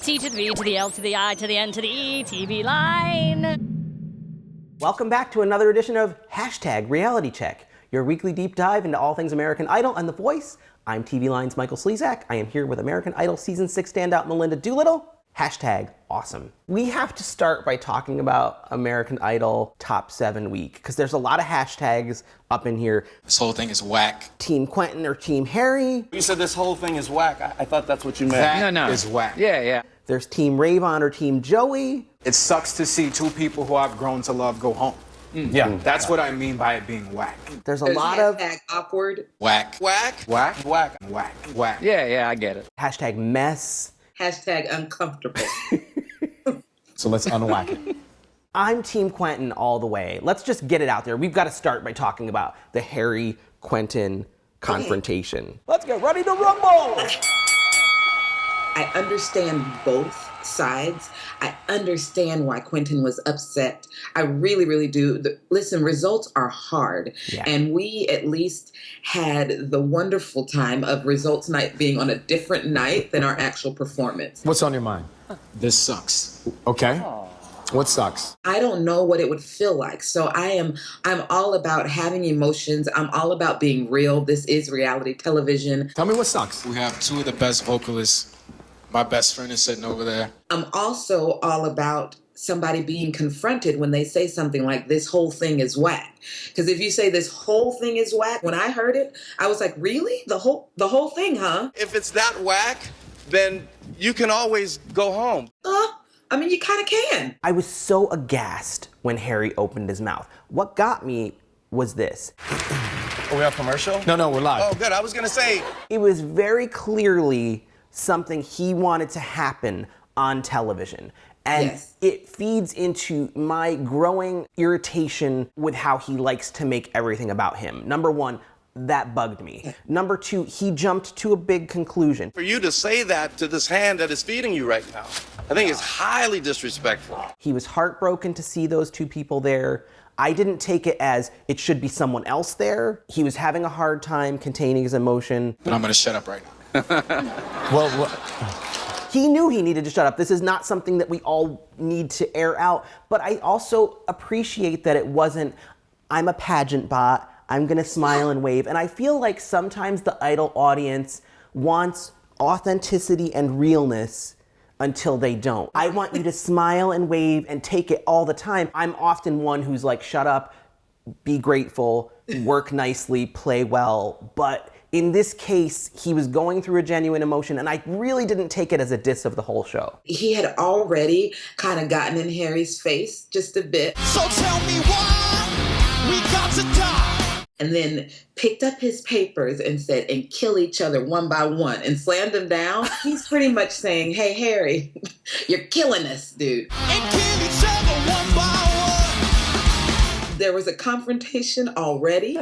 T to the V to the L to the I to the N to the E, TVLine. Welcome back to another edition of #RealityCheck, your weekly deep dive into all things American Idol and The Voice. I'm TVLine's Michael Slezak. I am here with American Idol Season 6 standout Melinda Doolittle. #awesome. We have to start by talking about American Idol Top 7 week, because there's a lot of hashtags up in here. This whole thing is whack. Team Quentin or Team Harry. You said this whole thing is whack. I thought that's what you meant. That is whack. Yeah. There's Team Ravon or Team Joey. It sucks to see two people who I've grown to love go home. Yeah. That's what I mean by it being whack. There's a lot of awkward. Whack. Whack. Whack. Whack. Whack. Whack. Yeah, I get it. #mess. #uncomfortable. So let's unwhack it. I'm Team Quentin all the way. Let's just get it out there. We've got to start by talking about the Harry Quentin confrontation. Let's get ready to rumble! I understand both sides. I understand why Quentin was upset. I really, really do. Listen, results are hard. Yeah. And we at least had the wonderful time of results night being on a different night than our actual performance. What's on your mind? This sucks. Okay. What sucks? I don't know what it would feel like. So I'm all about having emotions. I'm all about being real. This is reality television. Tell me what sucks. We have two of the best vocalists. My best friend is sitting over there. I'm also all about somebody being confronted when they say something like, this whole thing is whack. Because if you say this whole thing is whack, when I heard it, I was like, really? The whole thing, huh? If it's that whack, then you can always go home. I mean, you kind of can. I was so aghast when Harry opened his mouth. What got me was this. Are we on commercial? No, we're live. Oh, good. I was going to say. It was very clearly something he wanted to happen on television. And Yes. it feeds into my growing irritation with how he likes to make everything about him. Number one, that bugged me. Number two, he jumped to a big conclusion. For you to say that to this hand that is feeding you right now, I think is highly disrespectful. He was heartbroken to see those two people there. I didn't take it as it should be someone else there. He was having a hard time containing his emotion. But I'm going to shut up right now. Well, He knew he needed to shut up. This is not something that we all need to air out. But I also appreciate that it wasn't, I'm a pageant bot, I'm gonna smile and wave. And I feel like sometimes the Idol audience wants authenticity and realness until they don't. I want you to smile and wave and take it all the time. I'm often one who's like, shut up, be grateful, work nicely, play well. But in this case, he was going through a genuine emotion, and I really didn't take it as a diss of the whole show. He had already kind of gotten in Harry's face just a bit. So tell me why we got to die. And then picked up his papers and said, and kill each other one by one, and slammed him down. He's pretty much saying, hey, Harry, you're killing us, dude. And kill each other one by one. There was a confrontation already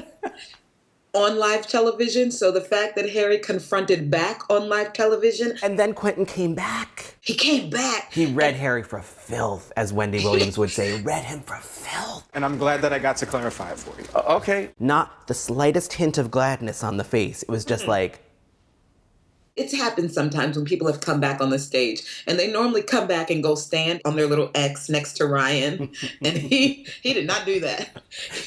on live television. So the fact that Harry confronted back on live television. And then Quentin came back. He came back. He read Harry for filth, as Wendy Williams would say. Read him for filth. And I'm glad that I got to clarify it for you. Okay. Not the slightest hint of gladness on the face. It was just like, It's happened sometimes when people have come back on the stage, and they normally come back and go stand on their little X next to Ryan. And he did not do that.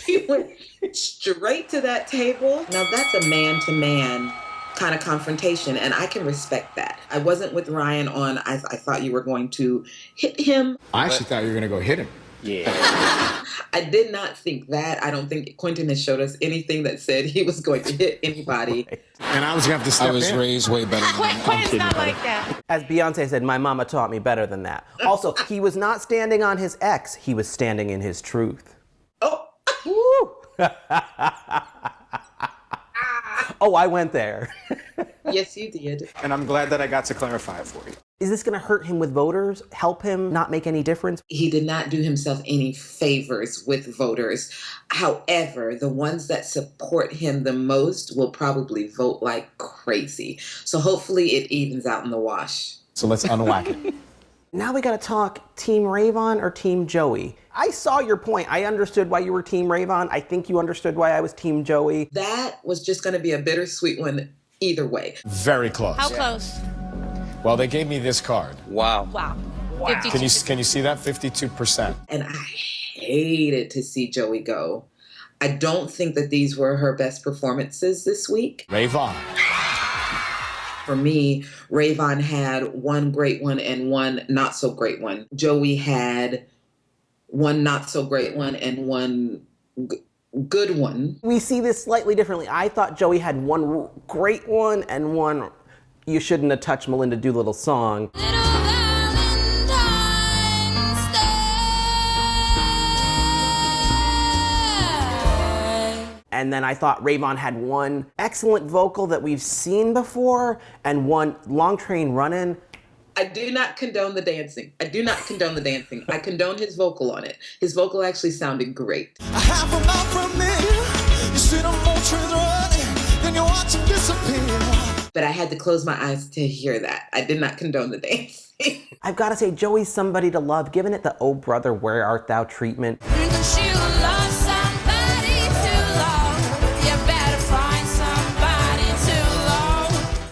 He went straight to that table. Now that's a man-to-man kind of confrontation, and I can respect that. I wasn't with Ryan on, I thought you were going to hit him. I actually thought you were gonna go hit him. I did not think that. I don't think Quentin has showed us anything that said he was going to hit anybody. And I was gonna have to step I was in. raised way better than that. Quentin's not like that. as Beyonce said, my mama taught me better than that. Also, he was not standing on his ex. He was standing in his truth. Oh, Woo! Oh, I went there. yes, you did. And I'm glad that I got to clarify it for you. Is this gonna hurt him with voters? Help him not make any difference? He did not do himself any favors with voters. However, the ones that support him the most will probably vote like crazy. So hopefully it evens out in the wash. So let's unwhack it. Now we gotta talk Team Ravon or Team Joey. I saw your point. I understood why you were Team Ravon. I think you understood why I was Team Joey. That was just going to be a bittersweet one either way. Very close. How close? Well, they gave me this card. Wow. Wow. Can you see that? 52%. And I hated to see Joey go. I don't think that these were her best performances this week. Rayvon. For me, Rayvon had one great one and one not so great one. Joey had one not so great one and one good one. We see this slightly differently. I thought Joey had one great one and one you shouldn't have touched Melinda Doolittle song. And then I thought Rayvon had one excellent vocal that we've seen before and one Long Train Runnin'. I do not condone the dancing. I condone his vocal on it. His vocal actually sounded great. A half a mile from me, you see them more trains running, then you watch them disappear. But I had to close my eyes to hear that. I did not condone the dancing. I've got to say, Joey's somebody to love, giving it the "Oh Brother, Where Art Thou" treatment.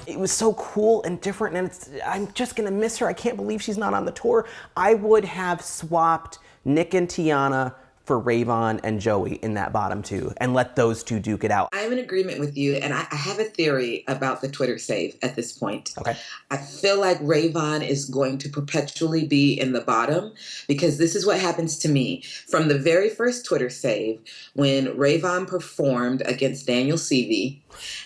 It was so cool and different, and I'm just gonna miss her. I can't believe she's not on the tour. I would have swapped Nick and Tiana for Rayvon and Joey in that bottom two and let those two duke it out. I'm in agreement with you, and I have a theory about the Twitter save at this point. Okay. I feel like Rayvon is going to perpetually be in the bottom because this is what happens to me. From the very first Twitter save, when Rayvon performed against Daniel Seavey,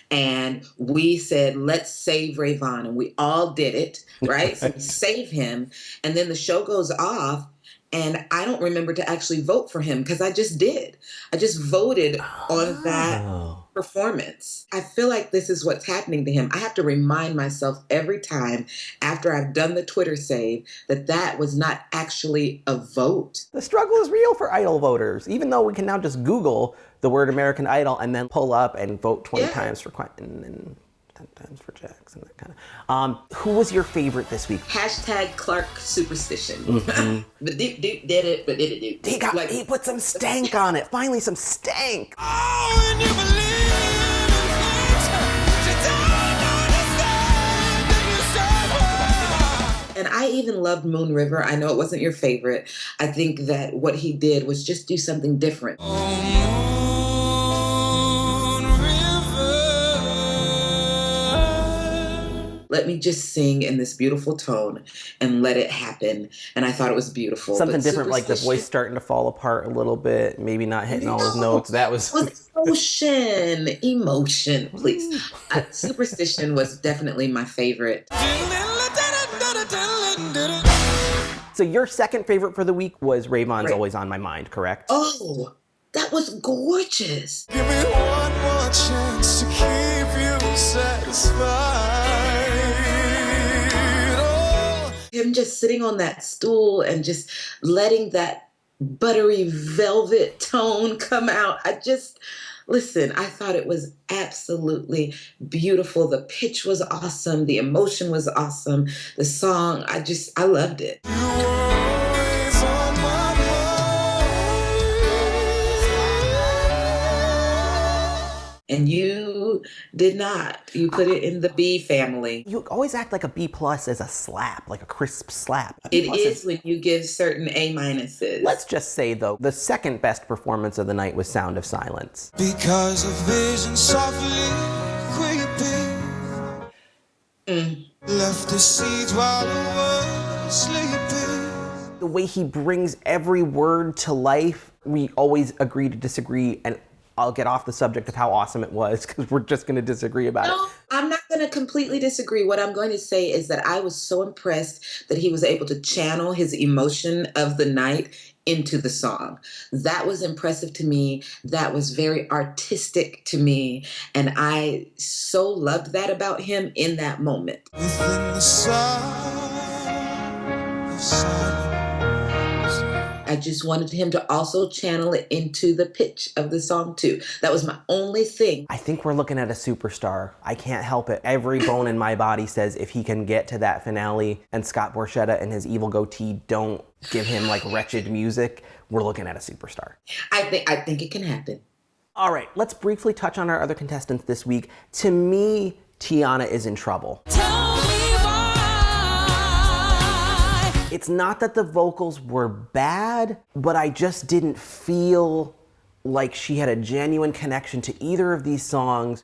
and we said, let's save Rayvon, and we all did it, right? So we save him, and then the show goes off, and I don't remember to actually vote for him because I just did. I just voted on that performance. I feel like this is what's happening to him. I have to remind myself every time after I've done the Twitter save that that was not actually a vote. The struggle is real for Idol voters, even though we can now just Google the word American Idol and then pull up and vote 20 times for Quentin and 10 times for Jackson, that kind of. Who was your favorite this week? Hashtag Clark Superstition. But Duke did it, but did it Duke? He put some stank on it. Finally, some stank. Oh, and you believe in things you don't understand if you serve her. And I even loved Moon River. I know it wasn't your favorite. I think that what he did was just do something different. Let me just sing in this beautiful tone and let it happen. And I thought it was beautiful. Something different, like the voice starting to fall apart a little bit, maybe not hitting all his notes. That was... Emotion, please. Superstition was definitely my favorite. So your second favorite for the week was Rayvon's Always on My Mind, correct? Oh, that was gorgeous. Give me one more chance to keep you satisfied. Him just sitting on that stool and just letting that buttery velvet tone come out. Listen, I thought it was absolutely beautiful. The pitch was awesome. The emotion was awesome. The song, I loved it. You were always on my mind. And you did not. You put it in the B family. You always act like a B plus as a slap, like a crisp slap. It is when you give certain A minuses. Let's just say, though, the second best performance of the night was Sound of Silence. Because a vision softly creeping left the seeds while I was sleeping. The way he brings every word to life, we always agree to disagree, and I'll get off the subject of how awesome it was because we're just going to disagree about it. No, I'm not going to completely disagree. What I'm going to say is that I was so impressed that he was able to channel his emotion of the night into the song. That was impressive to me. That was very artistic to me. And I so loved that about him in that moment. Within the sound of silence. I just wanted him to also channel it into the pitch of the song too. That was my only thing. I think we're looking at a superstar. I can't help it. Every bone in my body says if he can get to that finale and Scott Borchetta and his evil goatee don't give him like wretched music, we're looking at a superstar. I think it can happen. All right, let's briefly touch on our other contestants this week. To me, Tiana is in trouble. Tell me why It's not that the vocals were bad, but I just didn't feel like she had a genuine connection to either of these songs.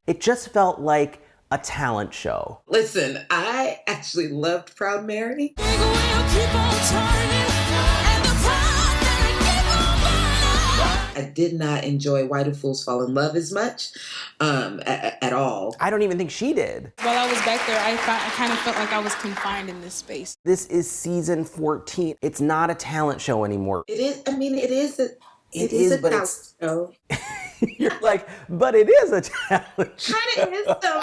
It just felt like a talent show. Listen, I actually loved Proud Mary. I did not enjoy Why Do Fools Fall in Love as much at all. I don't even think she did. While I was back there, I kind of felt like I was confined in this space. This is season 14. It's not a talent show anymore. It is, I mean, it is a but talent it's show. You're like, but it is a talent show. Kind of is, though.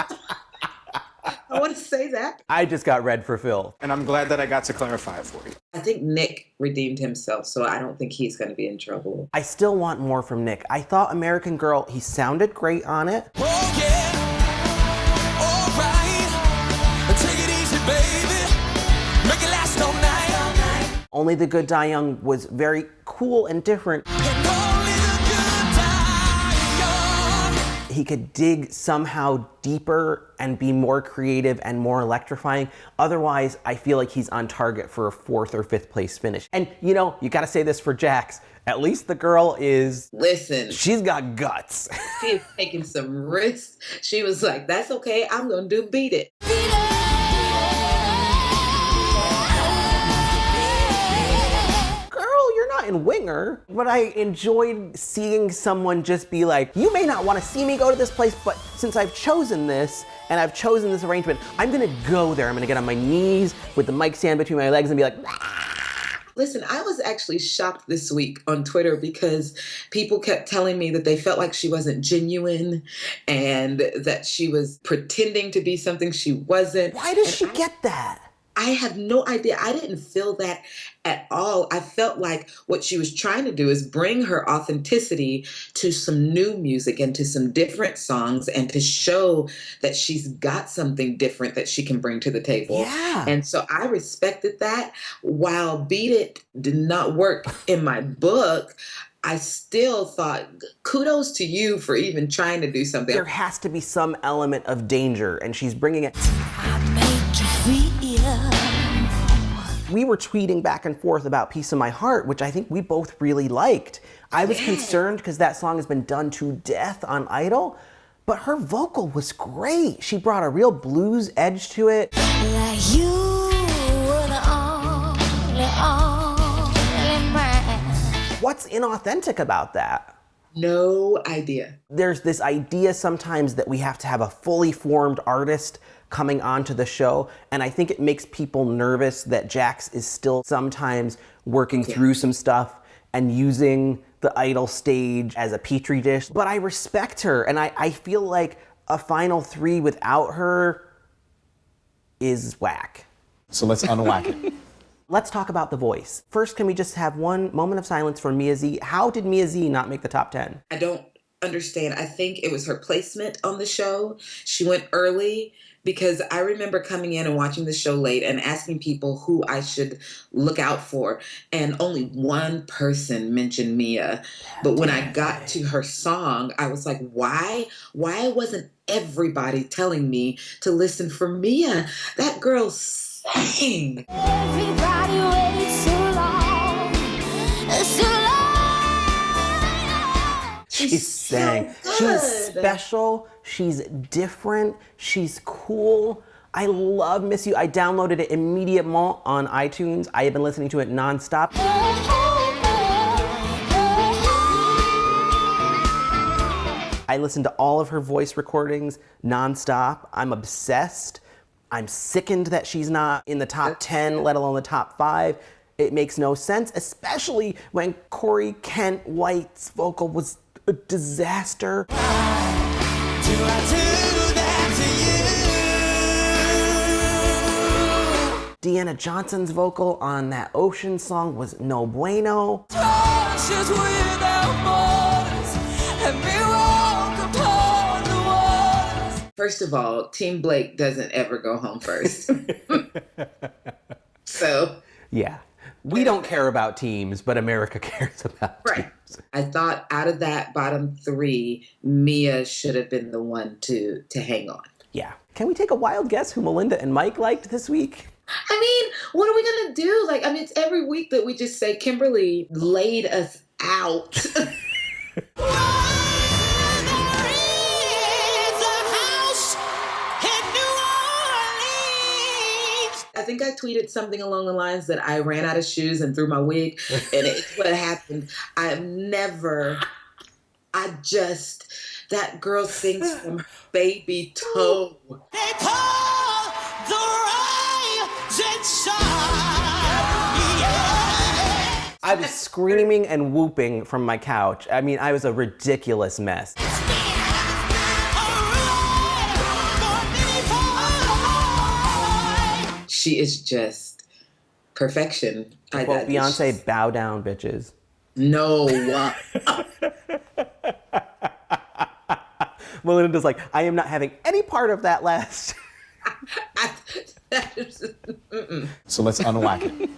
I want to say that. I just got read for Phil. And I'm glad that I got to clarify it for you. I think Nick redeemed himself, so I don't think he's going to be in trouble. I still want more from Nick. I thought American Girl, he sounded great on it. Oh yeah, alright. Take it easy, baby. Make it last all night. Only the Good Die Young was very cool and different. And only the good die young. He could dig somehow deeper and be more creative and more electrifying. Otherwise, I feel like he's on target for a 4th or 5th place finish. And you know, you gotta say this for Jax. At least the girl is, Listen, she's got guts. she is taking some risks. She was like, that's okay, I'm going to do Beat It. In Winger, but I enjoyed seeing someone just be like, you may not want to see me go to this place, but since I've chosen this and I've chosen this arrangement, I'm gonna go there. I'm gonna get on my knees with the mic stand between my legs and be like, ah. Listen, I was actually shocked this week on Twitter because people kept telling me that they felt like she wasn't genuine and that she was pretending to be something she wasn't. Why does she get that? I have no idea. I didn't feel that at all. I felt like what she was trying to do is bring her authenticity to some new music and to some different songs and to show that she's got something different that she can bring to the table. Yeah. And so I respected that. While Beat It did not work in my book, I still thought, kudos to you for even trying to do something. There has to be some element of danger, and she's bringing it. We were tweeting back and forth about Piece of My Heart, which I think we both really liked. I was concerned because that song has been done to death on Idol, but her vocal was great. She brought a real blues edge to it. Like you were the only man. What's inauthentic about that? No idea. There's this idea sometimes that we have to have a fully formed artist coming onto the show, and I think it makes people nervous that Jax is still sometimes working through some stuff and using the Idol stage as a petri dish. But I respect her, and I feel like a final 3 without her is whack. So let's unwhack it. Let's talk about The Voice. First, can we just have one moment of silence for Mia Z? How did Mia Z not make the top 10? I don't understand. I think it was her placement on the show. She went early because I remember coming in and watching the show late and asking people who I should look out for. And only one person mentioned Mia. But when I got to her song, I was like, why? Why wasn't everybody telling me to listen for Mia? That girl sang. Everybody waits so long, so long. She sang. so She's good. special. She's different. She's cool. I love Miss You. I downloaded it immediately on iTunes. I have been listening to it nonstop. I listened to all of her voice recordings nonstop. I'm obsessed. I'm sickened that she's not in the top 10, let alone the top 5. It makes no sense, especially when Corey Kent White's vocal was a disaster. Do I do that to you? Deanna Johnson's vocal on that Ocean song was no bueno. Oceans without borders, and me walk upon the waters. First of all, Team Blake doesn't ever go home first. So Yeah, We don't care about teams, but America cares about Right. teams. I thought out of that bottom three, Mia should have been the one to hang on. Yeah. Can we take a wild guess who Melinda and Mike liked this week? I mean, what are we going to do? Like, I mean, it's every week that we just say Kimberly laid us out. I think I tweeted something along the lines that I ran out of shoes and threw my wig, and it's what happened. That girl sings from baby toe. They call the rising sun. Yeah. I was screaming and whooping from my couch. I mean, I was a ridiculous mess. She is just perfection. Well, Beyonce, bow down, bitches. No. Melinda's like, I am not having any part of that last. So let's unwhack it.